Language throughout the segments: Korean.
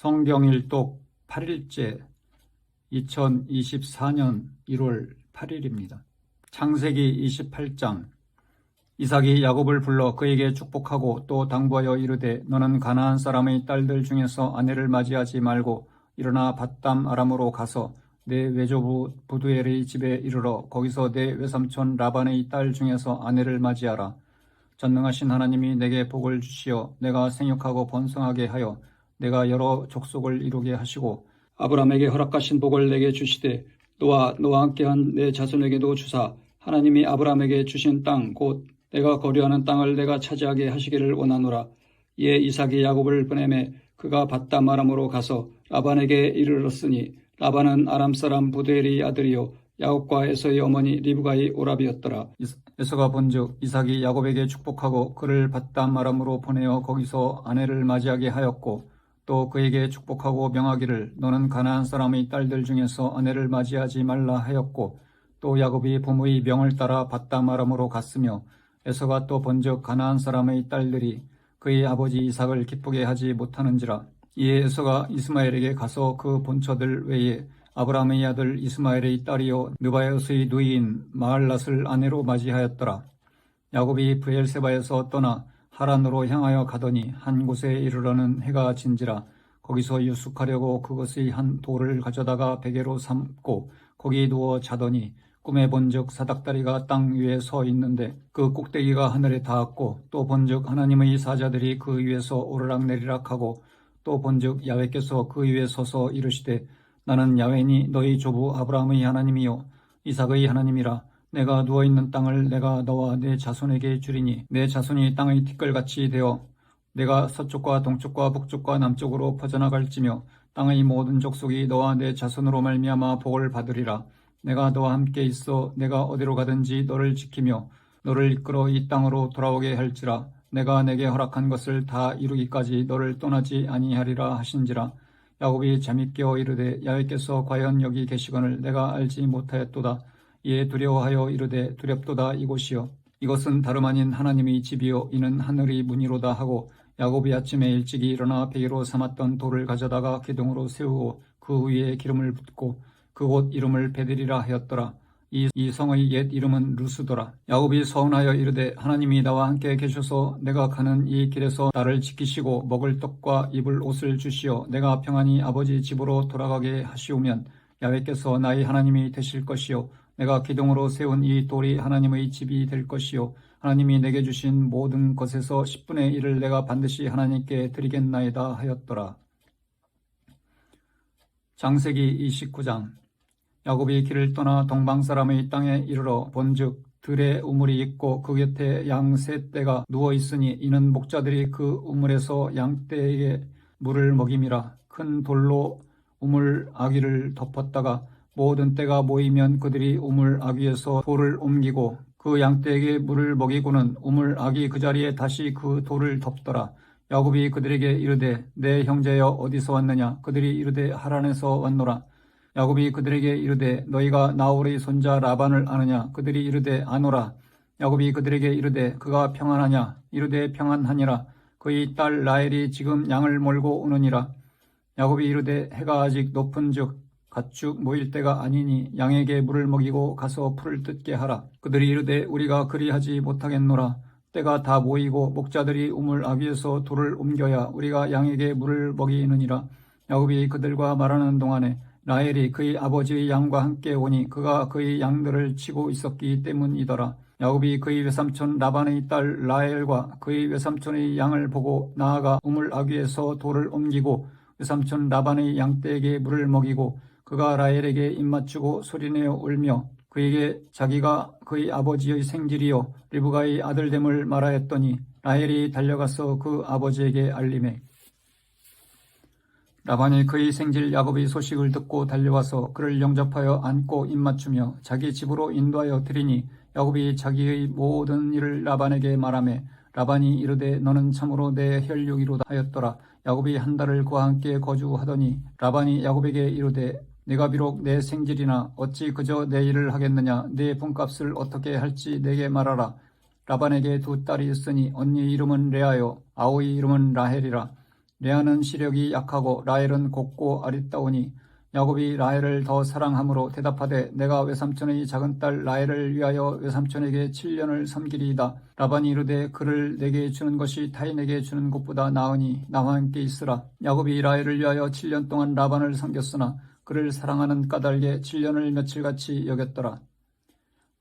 성경일독 8일째 2024년 1월 8일입니다. 창세기 28장. 이삭이 야곱을 불러 그에게 축복하고 또 당부하여 이르되 너는 가나안 사람의 딸들 중에서 아내를 맞이하지 말고 일어나 밧담 아람으로 가서 내 외조부 부두엘의 집에 이르러 거기서 내 외삼촌 라반의 딸 중에서 아내를 맞이하라. 전능하신 하나님이 내게 복을 주시어 내가 생육하고 번성하게 하여 내가 여러 족속을 이루게 하시고 아브라함에게 허락하신 복을 내게 주시되 또한 너와 함께한 내 자손에게도 주사 하나님이 아브라함에게 주신 땅 곧 내가 거류하는 땅을 내가 차지하게 하시기를 원하노라. 이에 이삭이 야곱을 보내매 그가 밧담 아람으로 가서 라반에게 이르렀으니 라반은 아람 사람 부두엘의 아들이요 야곱과 에서의 어머니 리브가의 오라비였더라. 에서가 본즉 이삭이 야곱에게 축복하고 그를 밧담 아람으로 보내어 거기서 아내를 맞이하게 하였고 또 그에게 축복하고 명하기를 너는 가나안 사람의 딸들 중에서 아내를 맞이하지 말라 하였고 또 야곱이 부모의 명을 따라 밧담 아람으로 갔으며 에서가 또 본즉 가나안 사람의 딸들이 그의 아버지 이삭을 기쁘게 하지 못하는지라. 이에 에서가 이스마엘에게 가서 그 본처들 외에 아브라함의 아들 이스마엘의 딸이요 느바요스의 누이인 마할랏을 아내로 맞이하였더라. 야곱이 브엘세바에서 떠나 하란으로 향하여 가더니 한 곳에 이르러는 해가 진지라. 거기서 유숙하려고 그것의 한 돌을 가져다가 베개로 삼고 거기 누워 자더니 꿈에 본즉 사닥다리가 땅 위에 서 있는데 그 꼭대기가 하늘에 닿았고 또 본즉 하나님의 사자들이 그 위에서 오르락내리락 하고 또 본즉 야훼께서 그 위에 서서 이르시되 나는 야훼니 너희 조부 아브라함의 하나님이요 이삭의 하나님이라. 내가 누워있는 땅을 내가 너와 내 자손에게 주리니 내 자손이 땅의 티끌같이 되어 내가 서쪽과 동쪽과 북쪽과 남쪽으로 퍼져나갈지며 땅의 모든 족속이 너와 내 자손으로 말미암아 복을 받으리라. 내가 너와 함께 있어 내가 어디로 가든지 너를 지키며 너를 이끌어 이 땅으로 돌아오게 할지라. 내가 내게 허락한 것을 다 이루기까지 너를 떠나지 아니하리라 하신지라. 야곱이 잠이 깨어 이르되 야훼께서 과연 여기 계시거늘 내가 알지 못하였도다. 이에 두려워하여 이르되 두렵도다. 이곳이요 이것은 다름 아닌 하나님의 집이요 이는 하늘의 문이로다 하고 야곱이 아침에 일찍이 일어나 베개로 삼았던 돌을 가져다가 기둥으로 세우고 그 위에 기름을 붓고 그곳 이름을 베델이라 하였더라. 이 성의 옛 이름은 루스더라. 야곱이 서운하여 이르되 하나님이 나와 함께 계셔서 내가 가는 이 길에서 나를 지키시고 먹을 떡과 입을 옷을 주시어 내가 평안히 아버지 집으로 돌아가게 하시오면 야훼께서 나의 하나님이 되실 것이요 내가 기둥으로 세운 이 돌이 하나님의 집이 될 것이요 하나님이 내게 주신 모든 것에서 10분의 1을 내가 반드시 하나님께 드리겠나이다 하였더라. 창세기 29장. 야곱이 길을 떠나 동방사람의 땅에 이르러 본즉 들에 우물이 있고 그 곁에 양 세 떼가 누워있으니 이는 목자들이 그 우물에서 양떼에게 물을 먹임이라. 큰 돌로 우물 아귀를 덮었다가 모든 떼가 모이면 그들이 우물 아귀에서 돌을 옮기고 그 양떼에게 물을 먹이고는 우물 아귀 그 자리에 다시 그 돌을 덮더라. 야곱이 그들에게 이르되 내 형제여 어디서 왔느냐. 그들이 이르되 하란에서 왔노라. 야곱이 그들에게 이르되 너희가 나홀의 손자 라반을 아느냐. 그들이 이르되 아노라. 야곱이 그들에게 이르되 그가 평안하냐. 이르되 평안하니라. 그의 딸 라헬이 지금 양을 몰고 오느니라. 야곱이 이르되 해가 아직 높은즉 가축 모일 때가 아니니 양에게 물을 먹이고 가서 풀을 뜯게 하라. 그들이 이르되 우리가 그리하지 못하겠노라. 때가 다 모이고 목자들이 우물 아귀에서 돌을 옮겨야 우리가 양에게 물을 먹이느니라. 야곱이 그들과 말하는 동안에 라헬이 그의 아버지의 양과 함께 오니 그가 그의 양들을 치고 있었기 때문이더라. 야곱이 그의 외삼촌 라반의 딸 라헬과 그의 외삼촌의 양을 보고 나아가 우물 아귀에서 돌을 옮기고 외삼촌 라반의 양떼에게 물을 먹이고 그가 라헬에게 입맞추고 소리내어 울며 그에게 자기가 그의 아버지의 생질이요 리브가의 아들됨을 말하였더니 라헬이 달려가서 그 아버지에게 알리매 라반이 그의 생질 야곱의 소식을 듣고 달려와서 그를 영접하여 안고 입맞추며 자기 집으로 인도하여 드리니 야곱이 자기의 모든 일을 라반에게 말하매 라반이 이르되 너는 참으로 내 혈육이로다 하였더라. 야곱이 한 달을 그와 함께 거주하더니 라반이 야곱에게 이르되 네가 비록 내 생질이나 어찌 그저 내 일을 하겠느냐. 네 분값을 어떻게 할지 내게 말하라. 라반에게 두 딸이 있으니 언니 이름은 레아요 아우의 이름은 라헬이라. 레아는 시력이 약하고 라헬은 곱고 아리따우니 야곱이 라헬을 더 사랑함으로 대답하되 내가 외삼촌의 작은 딸 라헬을 위하여 외삼촌에게 7년을 섬기리이다. 라반이 이르되 그를 내게 주는 것이 타인에게 주는 것보다 나으니 나와 함께 있으라. 야곱이 라헬을 위하여 7년 동안 라반을 섬겼으나 그를 사랑하는 까닭에 7년을 며칠같이 여겼더라.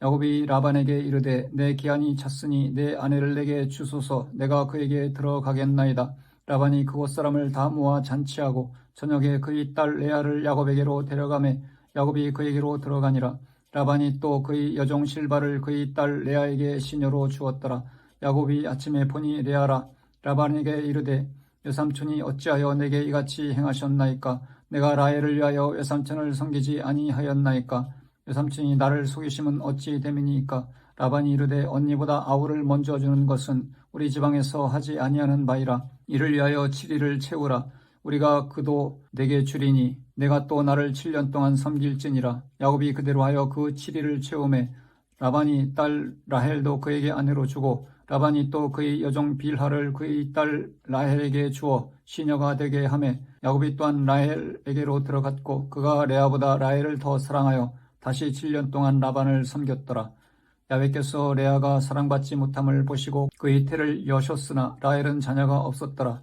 야곱이 라반에게 이르되 내 기한이 찼으니 내 아내를 내게 주소서. 내가 그에게 들어가겠나이다. 라반이 그곳 사람을 다 모아 잔치하고 저녁에 그의 딸 레아를 야곱에게로 데려가매 야곱이 그에게로 들어가니라. 라반이 또 그의 여종 실바를 그의 딸 레아에게 시녀로 주었더라. 야곱이 아침에 보니 레아라. 라반에게 이르되 외삼촌이 어찌하여 내게 이같이 행하셨나이까? 내가 라헬을 위하여 외삼촌을 섬기지 아니하였나이까? 외삼촌이 나를 속이심은 어찌 됨이니까? 라반이 이르되 언니보다 아우를 먼저 주는 것은 우리 지방에서 하지 아니하는 바이라. 이를 위하여 7일을 채우라. 우리가 그도 내게 주리니 내가 또 나를 7년 동안 섬길지니라. 야곱이 그대로 하여 그 7일을 채우매 라반이 딸 라헬도 그에게 아내로 주고 라반이 또 그의 여종 빌하를 그의 딸 라헬에게 주어 시녀가 되게 하매 야곱이 또한 라헬에게로 들어갔고 그가 레아보다 라헬을 더 사랑하여 다시 7년 동안 라반을 섬겼더라. 야훼께서 레아가 사랑받지 못함을 보시고 그의 태를 여셨으나 라헬은 자녀가 없었더라.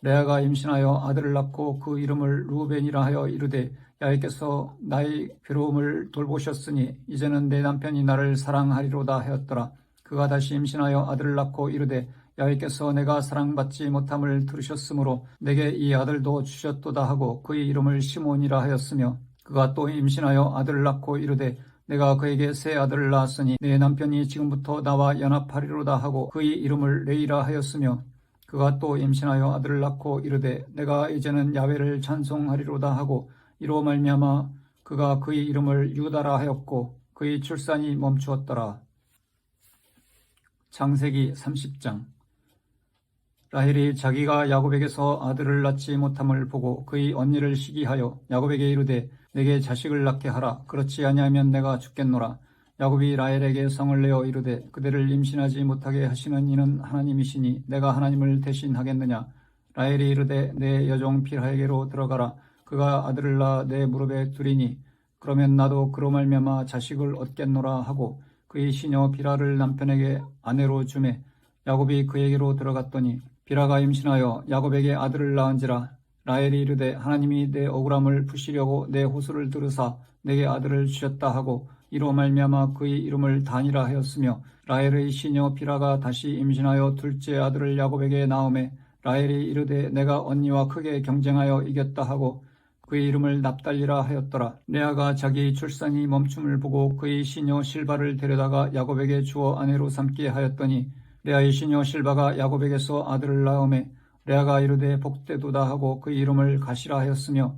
레아가 임신하여 아들을 낳고 그 이름을 루벤이라 하여 이르되 야훼께서 나의 괴로움을 돌보셨으니 이제는 내 남편이 나를 사랑하리로다 하였더라. 그가 다시 임신하여 아들을 낳고 이르되 야훼께서 내가 사랑받지 못함을 들으셨으므로 내게 이 아들도 주셨도다 하고 그의 이름을 시몬이라 하였으며 그가 또 임신하여 아들을 낳고 이르되 내가 그에게 새 아들을 낳았으니 내 남편이 지금부터 나와 연합하리로다 하고 그의 이름을 레이라 하였으며 그가 또 임신하여 아들을 낳고 이르되 내가 이제는 야훼를 찬송하리로다 하고 이로 말미암아 그가 그의 이름을 유다라 하였고 그의 출산이 멈추었더라. 창세기 30장. 라헬이 자기가 야곱에게서 아들을 낳지 못함을 보고 그의 언니를 시기하여 야곱에게 이르되 내게 자식을 낳게 하라. 그렇지 아니하면 내가 죽겠노라. 야곱이 라헬에게 성을 내어 이르되 그대를 임신하지 못하게 하시는 이는 하나님이시니 내가 하나님을 대신하겠느냐. 라헬이 이르되 내 여종 빌하에게로 들어가라. 그가 아들을 낳아 내 무릎에 두리니 그러면 나도 그로 말미암아 자식을 얻겠노라 하고 그의 시녀 빌하를 남편에게 아내로 주매 야곱이 그에게로 들어갔더니 빌하가 임신하여 야곱에게 아들을 낳은지라. 라헬이 이르되 하나님이 내 억울함을 푸시려고 내 호소를 들으사 내게 아들을 주셨다 하고 이로 말미암아 그의 이름을 단이라 하였으며 라헬의 시녀 빌하가 다시 임신하여 둘째 아들을 야곱에게 낳음에 라헬이 이르되 내가 언니와 크게 경쟁하여 이겼다 하고 그의 이름을 납달리라 하였더라. 레아가 자기의 출산이 멈춤을 보고 그의 시녀 실바를 데려다가 야곱에게 주어 아내로 삼게 하였더니 레아의 시녀 실바가 야곱에게서 아들을 낳음에 레아가 이르되 복되도다 하고 그의 이름을 가시라 하였으며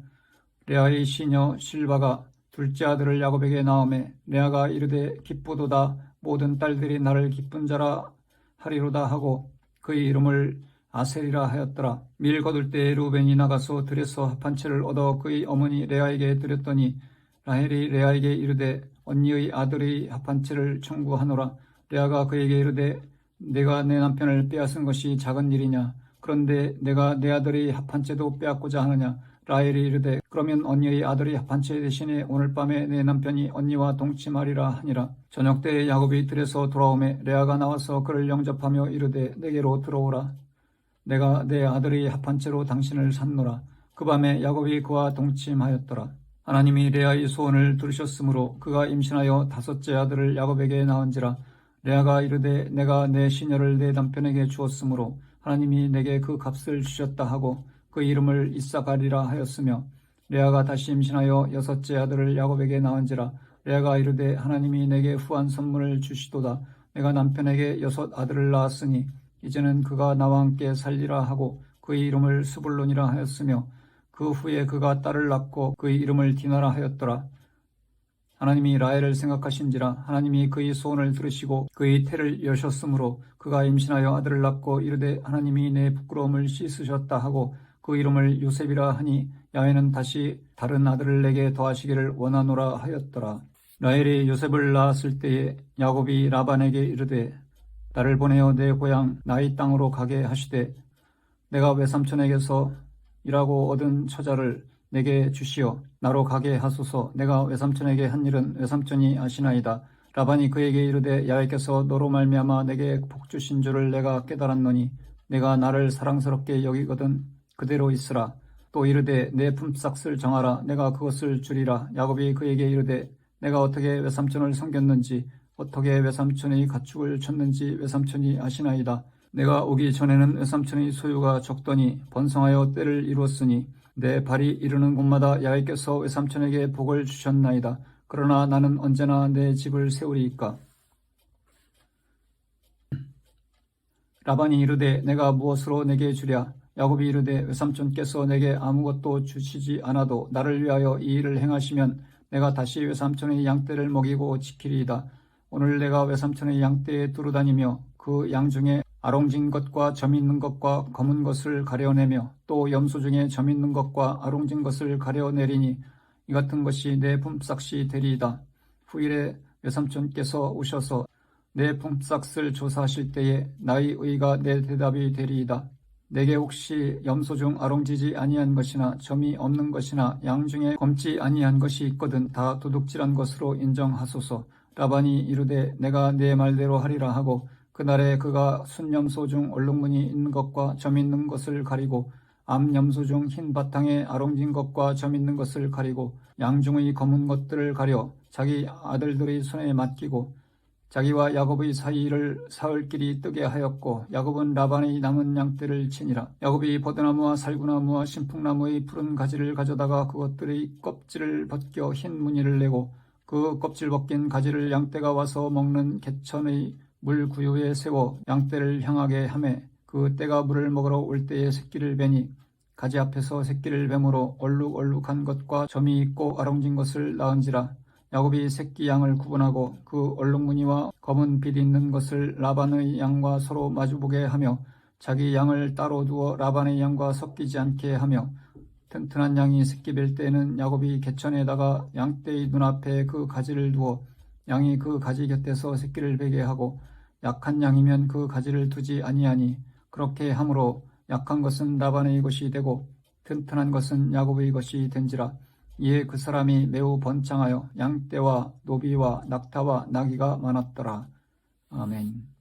레아의 시녀 실바가 둘째 아들을 야곱에게 낳음에 레아가 이르되 기쁘도다 모든 딸들이 나를 기쁜 자라 하리로다 하고 그의 이름을 아셀이라 하였더라. 밀 거둘 때에 루벤이 나가서 들에서 합한 채를 얻어 그의 어머니 레아에게 드렸더니 라헬이 레아에게 이르되 언니의 아들의 합한 채를 청구하노라. 레아가 그에게 이르되 내가 내 남편을 빼앗은 것이 작은 일이냐. 그런데 내가 내 아들의 합한 채도 빼앗고자 하느냐. 라헬이 이르되 그러면 언니의 아들의 합한 채 대신에 오늘 밤에 내 남편이 언니와 동침하리라 하니라. 저녁 때에 야곱이 들에서 돌아오매 레아가 나와서 그를 영접하며 이르되 내게로 들어오라. 내가 내 아들의 합한 채로 당신을 샀노라. 그 밤에 야곱이 그와 동침하였더라. 하나님이 레아의 소원을 들으셨으므로 그가 임신하여 다섯째 아들을 야곱에게 낳은지라. 레아가 이르되 내가 내 시녀를 내 남편에게 주었으므로 하나님이 내게 그 값을 주셨다 하고 그 이름을 이사가리라 하였으며 레아가 다시 임신하여 여섯째 아들을 야곱에게 낳은지라. 레아가 이르되 하나님이 내게 후한 선물을 주시도다. 내가 남편에게 여섯 아들을 낳았으니 이제는 그가 나와 함께 살리라 하고 그의 이름을 스불론이라 하였으며 그 후에 그가 딸을 낳고 그의 이름을 디나라 하였더라. 하나님이 라헬을 생각하신지라. 하나님이 그의 소원을 들으시고 그의 태를 여셨으므로 그가 임신하여 아들을 낳고 이르되 하나님이 내 부끄러움을 씻으셨다 하고 그 이름을 요셉이라 하니 야훼는 다시 다른 아들을 내게 더하시기를 원하노라 하였더라. 라헬이 요셉을 낳았을 때에 야곱이 라반에게 이르되 나를 보내어 내 고향 나의 땅으로 가게 하시되 내가 외삼촌에게서 일하고 얻은 처자를 내게 주시어 나로 가게 하소서. 내가 외삼촌에게 한 일은 외삼촌이 아시나이다. 라반이 그에게 이르되 야훼께서 너로 말미암아 내게 복 주신 줄을 내가 깨달았노니 내가 나를 사랑스럽게 여기거든 그대로 있으라. 또 이르되 내 품삯을 정하라. 내가 그것을 주리라. 야곱이 그에게 이르되 내가 어떻게 외삼촌을 섬겼는지 어떻게 외삼촌의 가축을 쳤는지 외삼촌이 아시나이다. 내가 오기 전에는 외삼촌의 소유가 적더니 번성하여 때를 이루었으니 내 발이 이르는 곳마다 야훼께서 외삼촌에게 복을 주셨나이다. 그러나 나는 언제나 내 집을 세우리이까. 라반이 이르되 내가 무엇으로 내게 주랴. 야곱이 이르되 외삼촌께서 내게 아무것도 주시지 않아도 나를 위하여 이 일을 행하시면 내가 다시 외삼촌의 양떼를 먹이고 지키리이다. 오늘 내가 외삼촌의 양떼에 두루다니며 그 양 중에 아롱진 것과 점 있는 것과 검은 것을 가려내며 또 염소 중에 점 있는 것과 아롱진 것을 가려내리니 이 같은 것이 내 품삯이 되리이다. 후일에 외삼촌께서 오셔서 내 품삯을 조사하실 때에 나의 의가 내 대답이 되리이다. 내게 혹시 염소 중 아롱지지 아니한 것이나 점이 없는 것이나 양 중에 검지 아니한 것이 있거든 다 도둑질한 것으로 인정하소서. 라반이 이르되 내가 내 말대로 하리라 하고 그날에 그가 순염소 중 얼룩무늬 있는 것과 점 있는 것을 가리고 암염소 중 흰 바탕에 아롱진 것과 점 있는 것을 가리고 양 중의 검은 것들을 가려 자기 아들들의 손에 맡기고 자기와 야곱의 사이를 사흘길이 뜨게 하였고 야곱은 라반의 남은 양떼를 치니라. 야곱이 버드나무와 살구나무와 신풍나무의 푸른 가지를 가져다가 그것들의 껍질을 벗겨 흰 무늬를 내고 그 껍질 벗긴 가지를 양떼가 와서 먹는 개천의 물 구유에 세워 양떼를 향하게 하매 그 떼가 물을 먹으러 올 때에 새끼를 베니 가지 앞에서 새끼를 뱀으로 얼룩얼룩한 것과 점이 있고 아롱진 것을 낳은지라. 야곱이 새끼 양을 구분하고 그 얼룩무늬와 검은 빛 있는 것을 라반의 양과 서로 마주보게 하며 자기 양을 따로 두어 라반의 양과 섞이지 않게 하며 튼튼한 양이 새끼 뵐 때에는 야곱이 개천에다가 양떼의 눈앞에 그 가지를 두어 양이 그 가지 곁에서 새끼를 베게 하고 약한 양이면 그 가지를 두지 아니하니 그렇게 함으로 약한 것은 라반의 것이 되고 튼튼한 것은 야곱의 것이 된지라. 이에 그 사람이 매우 번창하여 양떼와 노비와 낙타와 나귀가 많았더라. 아멘.